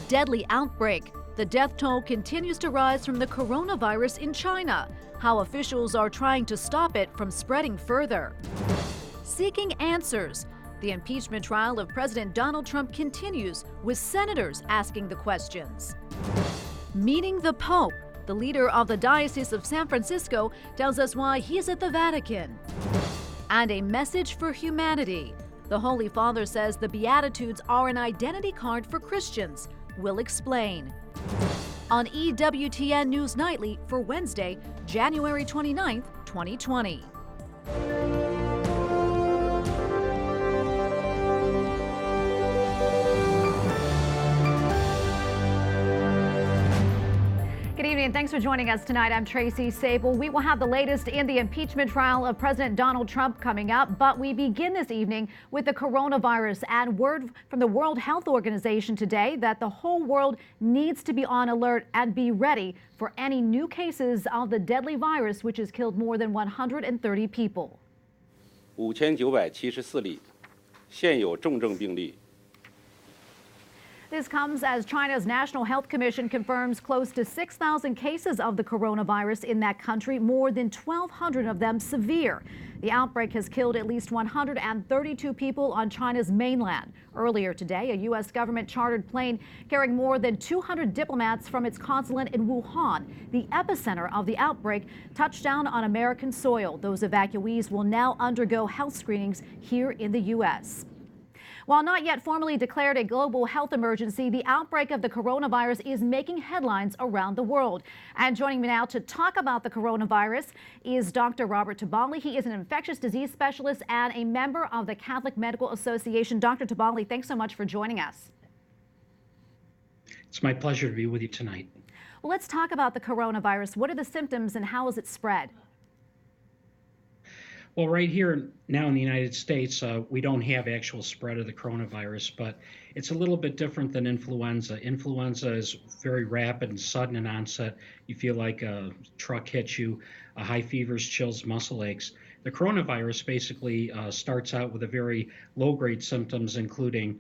deadly outbreak. The death toll continues to rise from the coronavirus in China. How officials are trying to stop it from spreading further. Seeking answers. The impeachment trial of President Donald Trump continues, with senators asking the questions. Meeting the Pope. The leader of the Diocese of San Francisco tells us why he's at the Vatican. And a message for humanity. The Holy Father says the Beatitudes are an identity card for Christians. We'll explain. On EWTN News Nightly for Wednesday, January 29th, 2020. Good evening. Thanks for joining us tonight. I'm Tracy Sable. We will have the latest in the impeachment trial of President Donald Trump coming up, but we begin this evening with the coronavirus and word from the World Health Organization today that the whole world needs to be on alert and be ready for any new cases of the deadly virus, which has killed more than 130 people. 5,974例，现有重症病例。 This comes as China's National Health Commission confirms close to 6,000 cases of the coronavirus in that country, more than 1,200 of them severe. The outbreak has killed at least 132 people on China's mainland. Earlier today, a U.S. government chartered plane carrying more than 200 diplomats from its consulate in Wuhan, the epicenter of the outbreak, touched down on American soil. Those evacuees will now undergo health screenings here in the U.S. While not yet formally declared a global health emergency, the outbreak of the coronavirus is making headlines around the world. And joining me now to talk about the coronavirus is Dr. Robert Tabali. He is an infectious disease specialist and a member of the Catholic Medical Association. Dr. Tabali, thanks so much for joining us. It's my pleasure to be with you tonight. Well, let's talk about the coronavirus. What are the symptoms and how is it spread? Well, right here now in the United States, we don't have actual spread of the coronavirus, but it's a little bit different than influenza. Influenza is very rapid and sudden in onset. You feel like a truck hits you, high fevers, chills, muscle aches. The coronavirus basically starts out with a very low-grade symptoms, including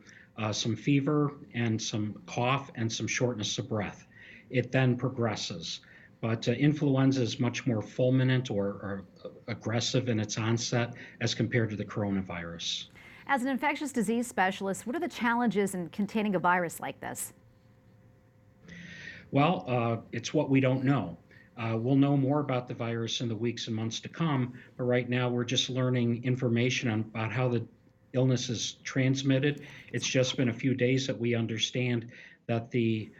some fever and some cough and some shortness of breath. It then progresses. But influenza is much more fulminant or aggressive in its onset as compared to the coronavirus. As an infectious disease specialist, what are the challenges in containing a virus like this? Well, it's what we don't know. We'll know more about the virus in the weeks and months to come, but right now we're just learning information about how the illness is transmitted. It's just been a few days that we understand that the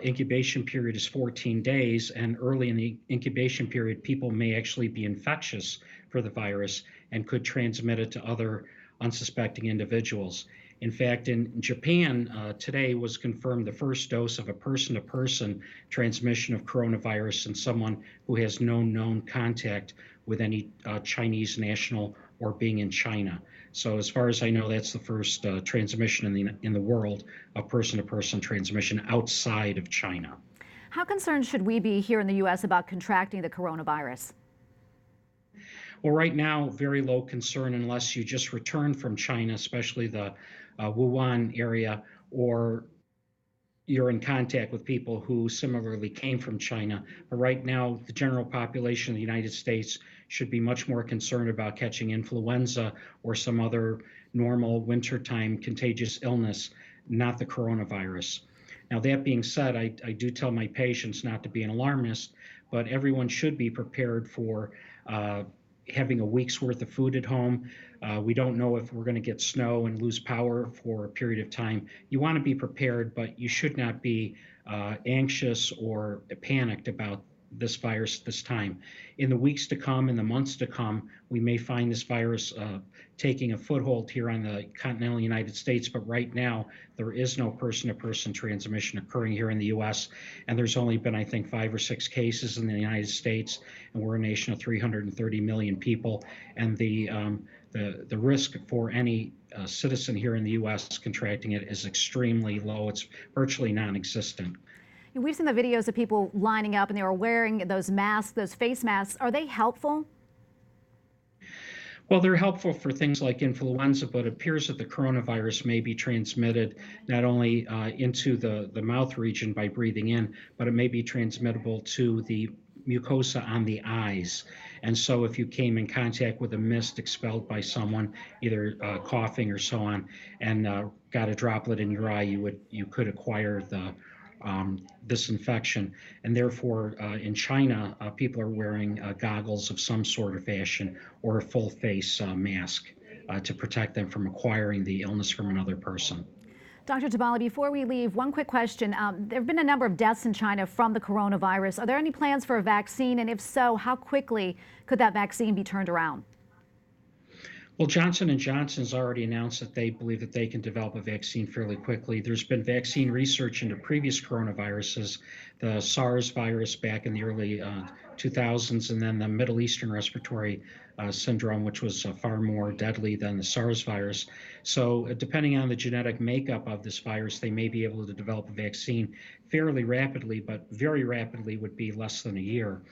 incubation period is 14 days, and early in the incubation period, people may actually be infectious for the virus and could transmit it to other unsuspecting individuals. In fact, in Japan, today was confirmed the first dose of a person-to-person transmission of coronavirus in someone who has no known contact with any Chinese national or being in China. So as far as I know, that's the first transmission in the world of person-to-person transmission outside of China. How concerned should we be here in the U.S. about contracting the coronavirus? Well, right now, very low concern unless you just return from China, especially the Wuhan area, or you're in contact with people who similarly came from China. But right now, the general population of the United States should be much more concerned about catching influenza or some other normal wintertime contagious illness, not the coronavirus. Now, that being said, I do tell my patients not to be an alarmist, but everyone should be prepared for having a week's worth of food at home. We don't know if we're going to get snow and lose power for a period of time. You want to be prepared, but you should not be anxious or panicked about this virus at this time. In the weeks to come, in the months to come, we may find this virus taking a foothold here on the continental United States, but right now there is no person-to-person transmission occurring here in the U.S., and there's only been, I think, 5 or 6 cases in the United States, and we're a nation of 330 million people, and the risk for any citizen here in the U.S. contracting it is extremely low. It's virtually non-existent. We've seen the videos of people lining up and they were wearing those masks, those face masks. Are they helpful? Well, they're helpful for things like influenza, but it appears that the coronavirus may be transmitted not only into the mouth region by breathing in, but it may be transmittable to the mucosa on the eyes. And so if you came in contact with a mist expelled by someone, either coughing or so on, and got a droplet in your eye, you could acquire this infection. And therefore, in China, people are wearing goggles of some sort of fashion or a full face mask to protect them from acquiring the illness from another person. Dr. Tabali, before we leave, one quick question. There have been a number of deaths in China from the coronavirus. Are there any plans for a vaccine? And if so, how quickly could that vaccine be turned around? Well, Johnson & Johnson's already announced that they believe that they can develop a vaccine fairly quickly. There's been vaccine research into previous coronaviruses, the SARS virus back in the early 2000s, and then the Middle Eastern respiratory syndrome, which was far more deadly than the SARS virus. So depending on the genetic makeup of this virus, they may be able to develop a vaccine fairly rapidly, but very rapidly would be less than a year.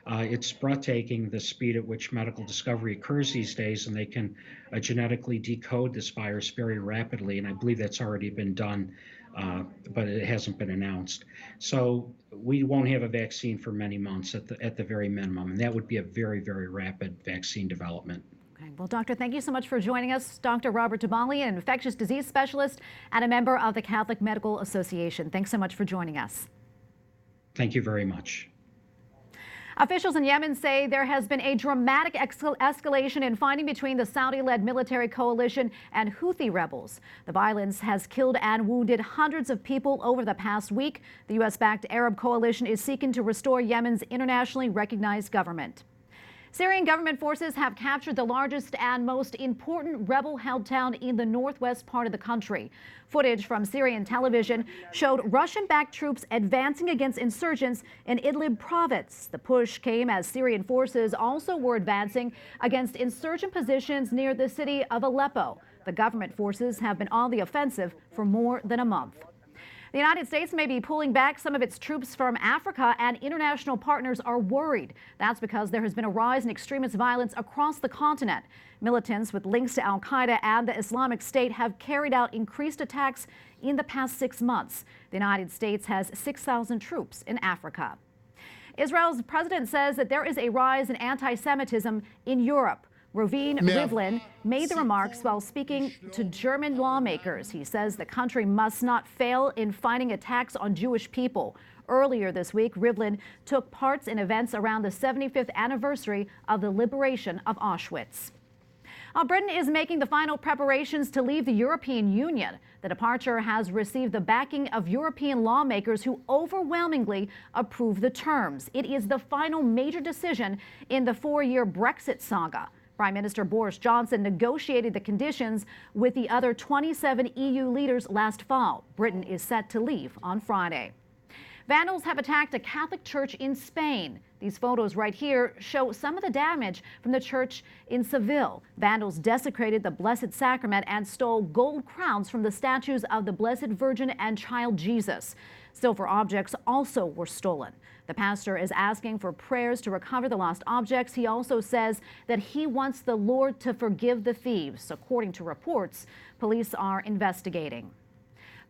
It's breathtaking the speed at which medical discovery occurs these days, and they can genetically decode this virus very rapidly, and I believe that's already been done, but it hasn't been announced. So we won't have a vaccine for many months at the very minimum, and that would be a very, very rapid vaccine development. Okay. Well, Doctor, thank you so much for joining us. Dr. Robert Tabali, an infectious disease specialist and a member of the Catholic Medical Association. Thanks so much for joining us. Thank you very much. Officials in Yemen say there has been a dramatic escalation in fighting between the Saudi-led military coalition and Houthi rebels. The violence has killed and wounded hundreds of people over the past week. The U.S.-backed Arab coalition is seeking to restore Yemen's internationally recognized government. Syrian government forces have captured the largest and most important rebel-held town in the northwest part of the country. Footage from Syrian television showed Russian-backed troops advancing against insurgents in Idlib province. The push came as Syrian forces also were advancing against insurgent positions near the city of Aleppo. The government forces have been on the offensive for more than a month. The United States may be pulling back some of its troops from Africa, and international partners are worried. That's because there has been a rise in extremist violence across the continent. Militants with links to al-Qaeda and the Islamic State have carried out increased attacks in the past 6 months. The United States has 6,000 troops in Africa. Israel's president says that there is a rise in anti-Semitism in Europe. Rovin Rivlin made the remarks while speaking to German lawmakers. He says the country must not fail in fighting attacks on Jewish people. Earlier this week, Rivlin took part in events around the 75th anniversary of the liberation of Auschwitz. Britain is making the final preparations to leave the European Union. The departure has received the backing of European lawmakers who overwhelmingly approve the terms. It is the final major decision in the 4-year Brexit saga. Prime Minister Boris Johnson negotiated the conditions with the other 27 EU leaders last fall. Britain is set to leave on Friday. Vandals have attacked a Catholic church in Spain. These photos right here show some of the damage from the church in Seville. Vandals desecrated the Blessed Sacrament and stole gold crowns from the statues of the Blessed Virgin and Child Jesus. Silver objects also were stolen. The pastor is asking for prayers to recover the lost objects. He also says that he wants the Lord to forgive the thieves. According to reports, police are investigating.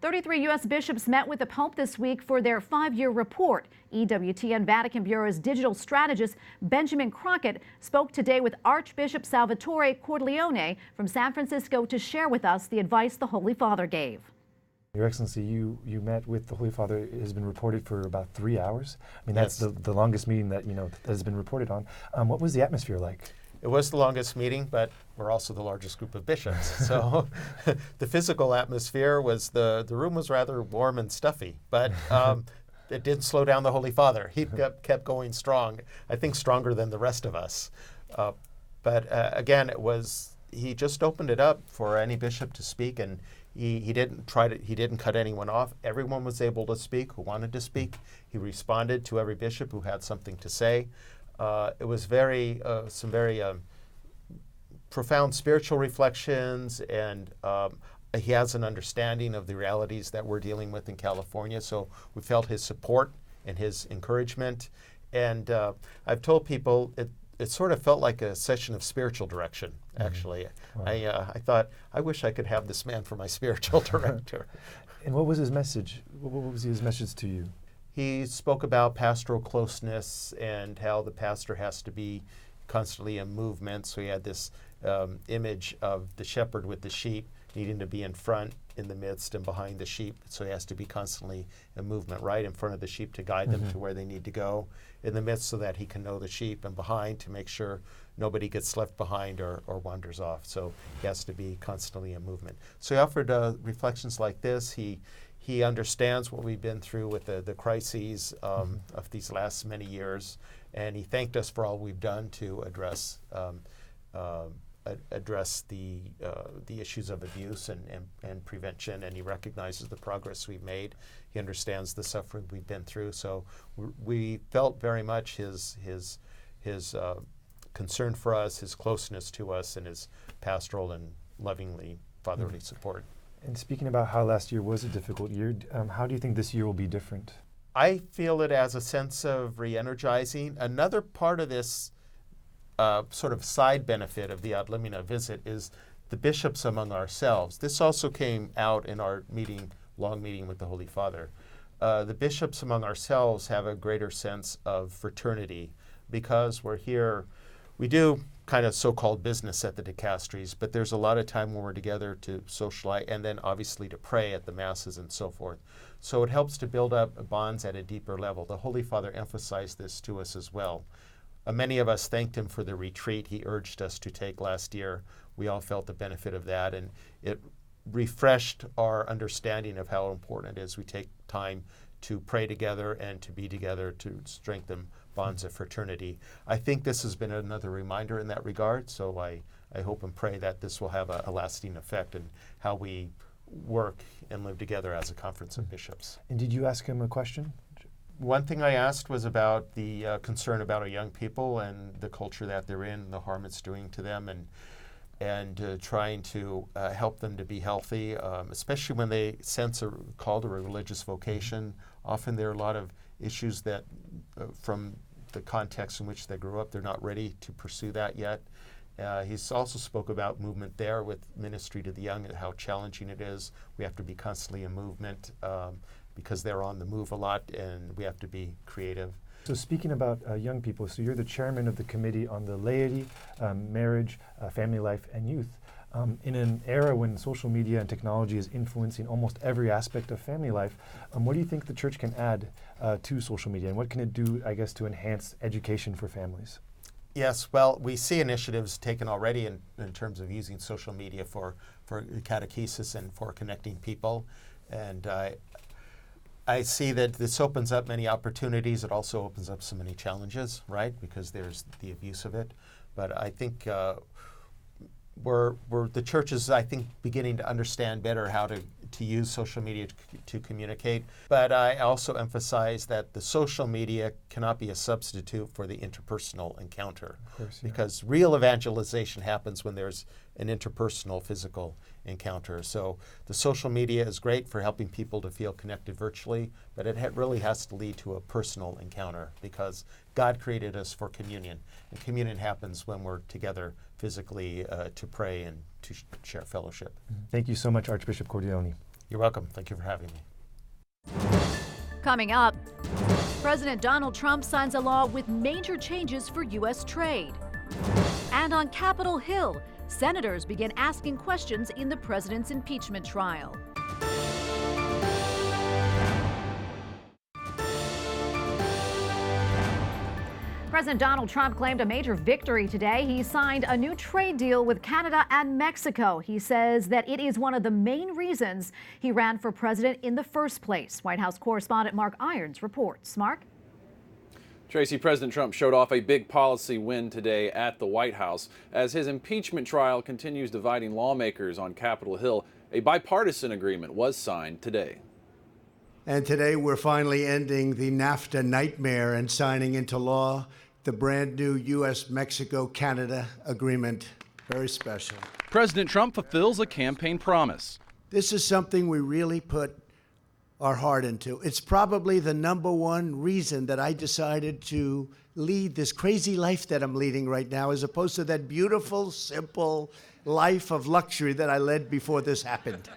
33 U.S. bishops met with the Pope this week for their 5-year report. EWTN Vatican Bureau's digital strategist Benjamin Crockett spoke today with Archbishop Salvatore Cordileone from San Francisco to share with us the advice the Holy Father gave. Your Excellency, you met with the Holy Father. It has been reported for about 3 hours. I mean, that's the longest meeting that that has been reported on. What was the atmosphere like? It was the longest meeting, but we're also the largest group of bishops. So the physical atmosphere was, the room was rather warm and stuffy, but it didn't slow down the Holy Father. He kept going strong, I think stronger than the rest of us. But again, he just opened it up for any bishop to speak, and he didn't cut anyone off. Everyone was able to speak who wanted to speak. He responded to every bishop who had something to say. It was some very profound spiritual reflections, and he has an understanding of the realities that we're dealing with in California. So we felt his support and his encouragement. And I've told people it sort of felt like a session of spiritual direction, actually. Wow. I thought, I wish I could have this man for my spiritual director. And what was his message? What was his message to you? He spoke about pastoral closeness and how the pastor has to be constantly in movement. So he had this image of the shepherd with the sheep needing to be in front, in the midst, and behind the sheep. So he has to be constantly in movement, right in front of the sheep to guide them to where they need to go, in the midst so that he can know the sheep, and behind to make sure nobody gets left behind or wanders off. So he has to be constantly in movement. So he offered reflections like this. He understands what we've been through with the crises of these last many years, and he thanked us for all we've done to address the issues of abuse and prevention, and he recognizes the progress we've made. He understands the suffering we've been through. So we felt very much his concern for us, his closeness to us, and his pastoral and lovingly fatherly support. And speaking about how last year was a difficult year, how do you think this year will be different? I feel it as a sense of re-energizing. Another part of this sort of side benefit of the Ad Limina visit is the bishops among ourselves. This also came out in our long meeting with the Holy Father. The bishops among ourselves have a greater sense of fraternity because we're here. We do kind of so-called business at the dicasteries, but there's a lot of time when we're together to socialize and then obviously to pray at the masses and so forth. So it helps to build up bonds at a deeper level. The Holy Father emphasized this to us as well. Many of us thanked him for the retreat he urged us to take last year. We all felt the benefit of that, and it refreshed our understanding of how important it is we take time to pray together and to be together to strengthen bonds of fraternity. I think this has been another reminder in that regard, so I hope and pray that this will have a lasting effect in how we work and live together as a conference of bishops. And did you ask him a question? One thing I asked was about the concern about our young people and the culture that they're in, the harm it's doing to them, and trying to help them to be healthy, especially when they sense a call to a religious vocation. Often there are a lot of issues that, from the context in which they grew up, they're not ready to pursue that yet. He's also spoke about movement there with ministry to the young and how challenging it is. We have to be constantly in movement because they're on the move a lot, and we have to be creative. So speaking about young people, so you're the chairman of the Committee on the Laity, Marriage, Family Life, and Youth. In an era when social media and technology is influencing almost every aspect of family life, what do you think the church can add to social media, and what can it do, I guess, to enhance education for families? Yes, well, we see initiatives taken already in terms of using social media for catechesis and for connecting people. And I see that this opens up many opportunities. It also opens up so many challenges, right? Because there's the abuse of it. But I think the church is, I think, beginning to understand better how to use social media to communicate. But I also emphasize that the social media cannot be a substitute for the interpersonal encounter. Of course, yeah. Because real evangelization happens when there's an interpersonal, physical encounter. So the social media is great for helping people to feel connected virtually, but it really has to lead to a personal encounter because God created us for communion. And communion happens when we're together physically to pray and to share fellowship. Thank you so much, Archbishop Cordileone. You're welcome. Thank you for having me. Coming up, President Donald Trump signs a law with major changes for U.S. trade. And on Capitol Hill, senators begin asking questions in the president's impeachment trial. President Donald Trump claimed a major victory today. He signed a new trade deal with Canada and Mexico. He says that it is one of the main reasons he ran for president in the first place. White House correspondent Mark Irons reports. Mark? Tracy, President Trump showed off a big policy win today at the White House. As his impeachment trial continues dividing lawmakers on Capitol Hill, a bipartisan agreement was signed today. And today we're finally ending the NAFTA nightmare and signing into law the brand new U.S.-Mexico-Canada agreement. Very special. President Trump fulfills a campaign promise. This is something we really put are hardened to. It's probably the number one reason that I decided to lead this crazy life that I'm leading right now, as opposed to that beautiful, simple life of luxury that I led before this happened.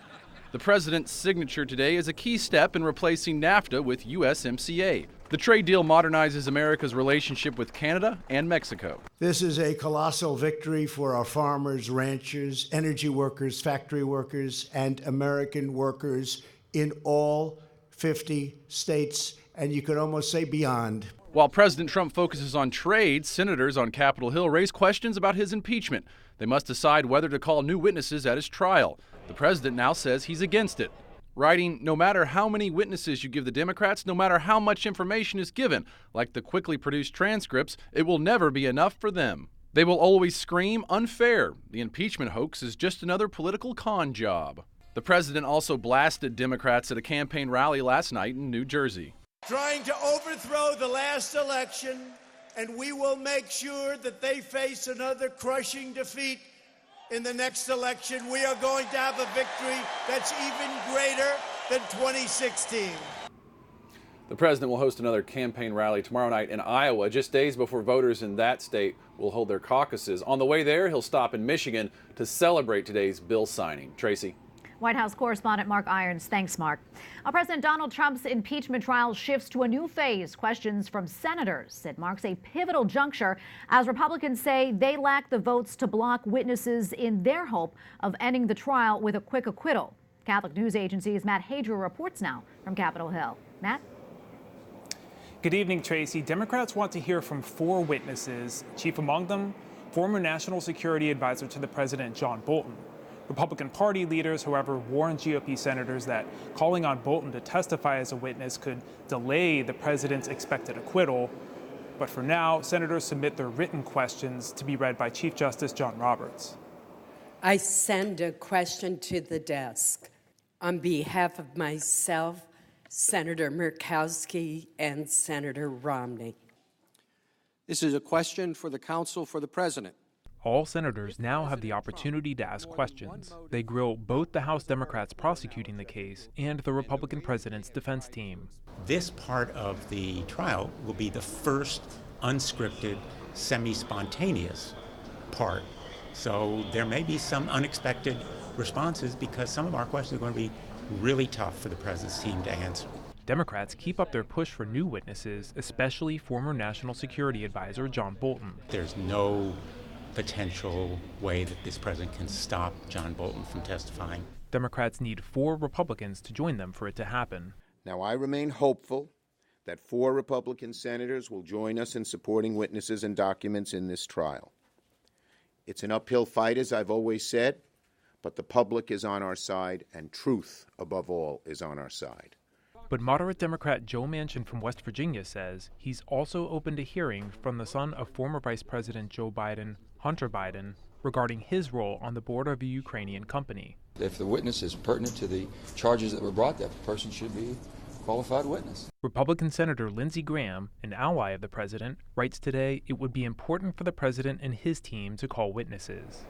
The president's signature today is a key step in replacing NAFTA with USMCA. The trade deal modernizes America's relationship with Canada and Mexico. This is a colossal victory for our farmers, ranchers, energy workers, factory workers, and American workers in all 50 states, and you could almost say beyond. While President Trump focuses on trade, senators on Capitol Hill raise questions about his impeachment. They must decide whether to call new witnesses at his trial. The president now says he's against it, writing, "No matter how many witnesses you give the Democrats, no matter how much information is given, like the quickly produced transcripts, it will never be enough for them. They will always scream unfair. The impeachment hoax is just another political con job." The president also blasted Democrats at a campaign rally last night in New Jersey. Trying to overthrow the last election, and we will make sure that they face another crushing defeat in the next election. We are going to have a victory that's even greater than 2016. The president will host another campaign rally tomorrow night in Iowa, just days before voters in that state will hold their caucuses. On the way there, he'll stop in Michigan to celebrate today's bill signing. Tracy. White House correspondent Mark Irons. Thanks, Mark. President Donald Trump's impeachment trial shifts to a new phase. Questions from senators. It marks a pivotal juncture as Republicans say they lack the votes to block witnesses in their hope of ending the trial with a quick acquittal. Catholic News Agency's Matt Hadra reports now from Capitol Hill. Matt? Good evening, Tracy. Democrats want to hear from 4 witnesses, chief among them, former National Security Advisor to the President John Bolton. Republican Party leaders, however, warned GOP senators that calling on Bolton to testify as a witness could delay the president's expected acquittal. But for now, senators submit their written questions to be read by Chief Justice John Roberts. I send a question to the desk on behalf of myself, Senator Murkowski, and Senator Romney. This is a question for the counsel for the president. All senators now have the opportunity to ask questions. They grill both the House Democrats prosecuting the case and the Republican president's defense team. This part of the trial will be the first unscripted, semi-spontaneous part. So there may be some unexpected responses because some of our questions are going to be really tough for the president's team to answer. Democrats keep up their push for new witnesses, especially former National Security Advisor John Bolton. There's no potential way that this president can stop John Bolton from testifying. Democrats need 4 Republicans to join them for it to happen. Now, I remain hopeful that 4 Republican senators will join us in supporting witnesses and documents in this trial. It's an uphill fight, as I've always said, but the public is on our side, and truth, above all, is on our side. But moderate Democrat Joe Manchin from West Virginia says he's also open to hearing from the son of former Vice President Joe Biden, Hunter Biden, regarding his role on the board of a Ukrainian company. If the witness is pertinent to the charges that were brought, that person should be a qualified witness. Republican Senator Lindsey Graham, an ally of the president, writes today it would be important for the president and his team to call witnesses.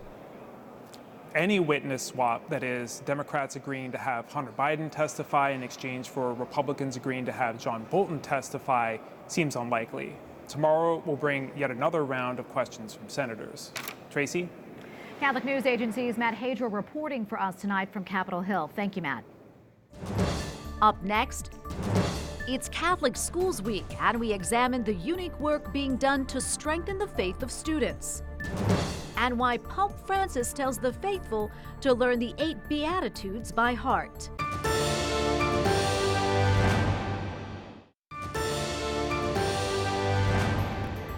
Any witness swap, that is, Democrats agreeing to have Hunter Biden testify in exchange for Republicans agreeing to have John Bolton testify, seems unlikely. Tomorrow will bring yet another round of questions from senators. Tracy? Catholic News Agency's Matt Hadra reporting for us tonight from Capitol Hill. Thank you, Matt. Up next, it's Catholic Schools Week, and we examine the unique work being done to strengthen the faith of students. And why Pope Francis tells the faithful to learn the 8 Beatitudes by heart.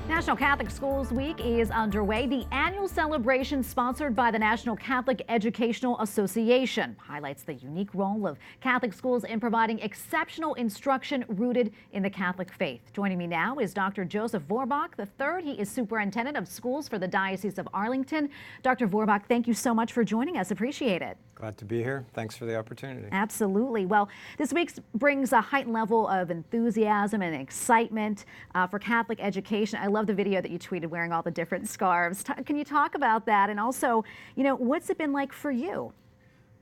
National Catholic Schools Week is underway. The annual celebration, sponsored by the National Catholic Educational Association, highlights the unique role of Catholic schools in providing exceptional instruction rooted in the Catholic faith. Joining me now is Dr. Joseph Vorbach III. He is Superintendent of Schools for the Diocese of Arlington. Dr. Vorbach, thank you so much for joining us. Appreciate it. Glad to be here. Thanks for the opportunity. Absolutely. Well, this week brings a heightened level of enthusiasm and excitement for Catholic education. I love the video that you tweeted wearing all the different scarves. Can you talk about that? And also, what's it been like for you?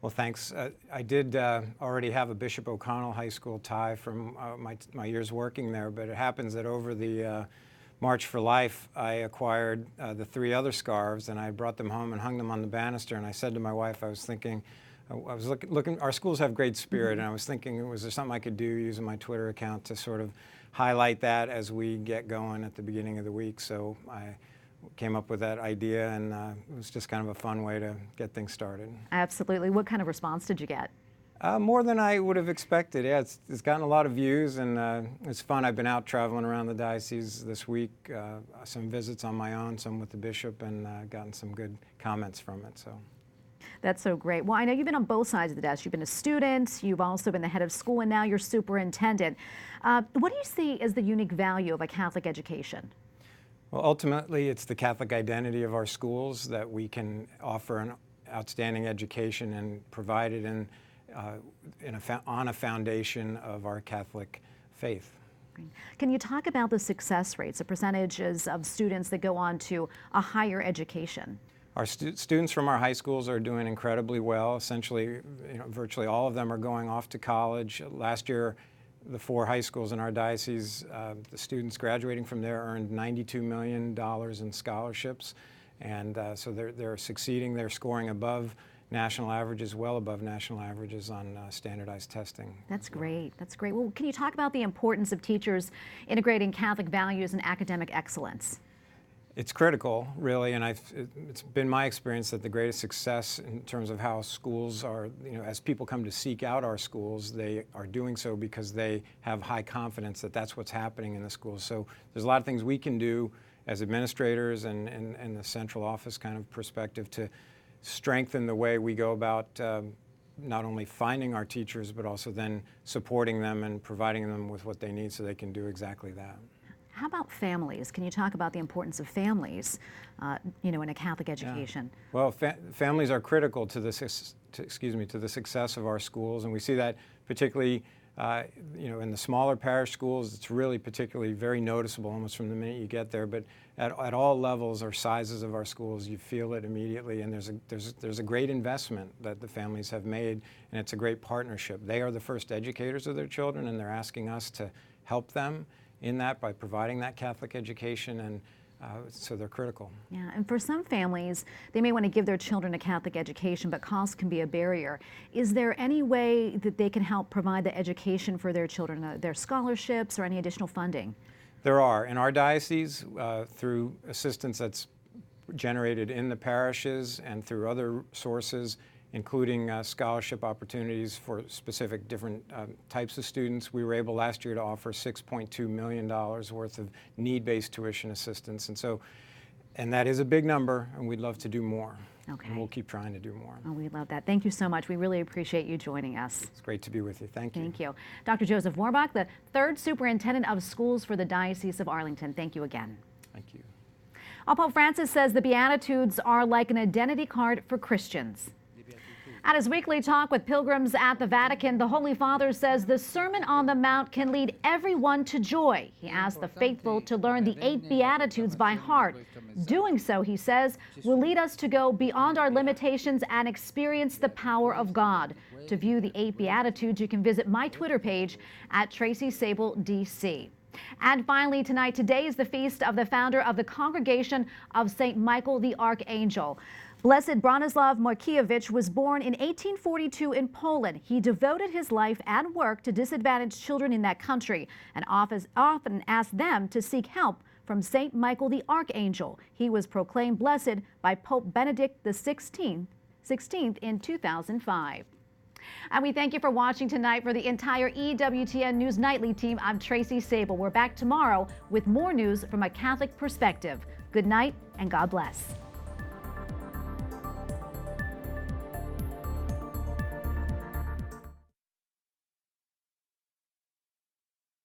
Well, thanks. I did already have a Bishop O'Connell High School tie from my years working there, but it happens that over the March for Life, I acquired the 3 other scarves, and I brought them home and hung them on the banister. And I said to my wife, I was looking, our schools have great spirit, and I was thinking, was there something I could do using my Twitter account to sort of highlight that as we get going at the beginning of the week? So I came up with that idea, and it was just kind of a fun way to get things started. Absolutely. What kind of response did you get? More than I would have expected. Yeah, it's gotten a lot of views, and it's fun. I've been out traveling around the diocese this week, some visits on my own, some with the bishop, and gotten some good comments from it. So. That's so great. Well, I know you've been on both sides of the desk. You've been a student, you've also been the head of school, and now you're superintendent. What do you see as the unique value of a Catholic education? Well, ultimately, it's the Catholic identity of our schools that we can offer an outstanding education and provide it on a foundation of our Catholic faith. Can you talk about the success rates, the percentages of students that go on to a higher education? Our students from our high schools are doing incredibly well. Essentially, virtually all of them are going off to college. Last year, the 4 high schools in our diocese, the students graduating from there earned $92 million in scholarships. And so they're succeeding. They're scoring above national averages, well above national averages on standardized testing. That's great. That's great. Well, can you talk about the importance of teachers integrating Catholic values and academic excellence? It's critical, really, and it's been my experience that the greatest success in terms of how schools are, as people come to seek out our schools, they are doing so because they have high confidence that that's what's happening in the schools. So there's a lot of things we can do as administrators and the central office kind of perspective to strengthen the way we go about not only finding our teachers, but also then supporting them and providing them with what they need so they can do exactly that. How about families? Can you talk about the importance of families, in a Catholic education? Yeah. Well, families are critical to the success of our schools, and we see that particularly, in the smaller parish schools. It's really particularly very noticeable almost from the minute you get there. But at all levels or sizes of our schools, you feel it immediately, and there's a great investment that the families have made, and it's a great partnership. They are the first educators of their children, and they're asking us to help them in that by providing that Catholic education, and so they're critical. Yeah, and for some families, they may want to give their children a Catholic education, but cost can be a barrier. Is there any way that they can help provide the education for their children, their scholarships or any additional funding? There are. In our diocese, through assistance that's generated in the parishes and through other sources, including scholarship opportunities for specific different types of students. We were able last year to offer $6.2 million worth of need-based tuition assistance. And that is a big number, and we'd love to do more. Okay. And we'll keep trying to do more. Oh, we love that. Thank you so much. We really appreciate you joining us. It's great to be with you. Thank you. Thank you. Dr. Joseph Vorbach, the 3rd Superintendent of Schools for the Diocese of Arlington. Thank you again. Thank you. Pope Francis says the Beatitudes are like an identity card for Christians. At his weekly talk with pilgrims at the Vatican, the Holy Father says the Sermon on the Mount can lead everyone to joy. He asked the faithful to learn the 8 Beatitudes by heart. Doing so, he says, will lead us to go beyond our limitations and experience the power of God. To view the 8 Beatitudes, you can visit my Twitter page at Tracy Sable DC. And finally tonight, today is the feast of the founder of the Congregation of St. Michael the Archangel. Blessed Bronislaw Markiewicz was born in 1842 in Poland. He devoted his life and work to disadvantaged children in that country and often asked them to seek help from St. Michael the Archangel. He was proclaimed blessed by Pope Benedict XVI in 2005. And we thank you for watching tonight. For the entire EWTN News Nightly team, I'm Tracy Sable. We're back tomorrow with more news from a Catholic perspective. Good night and God bless.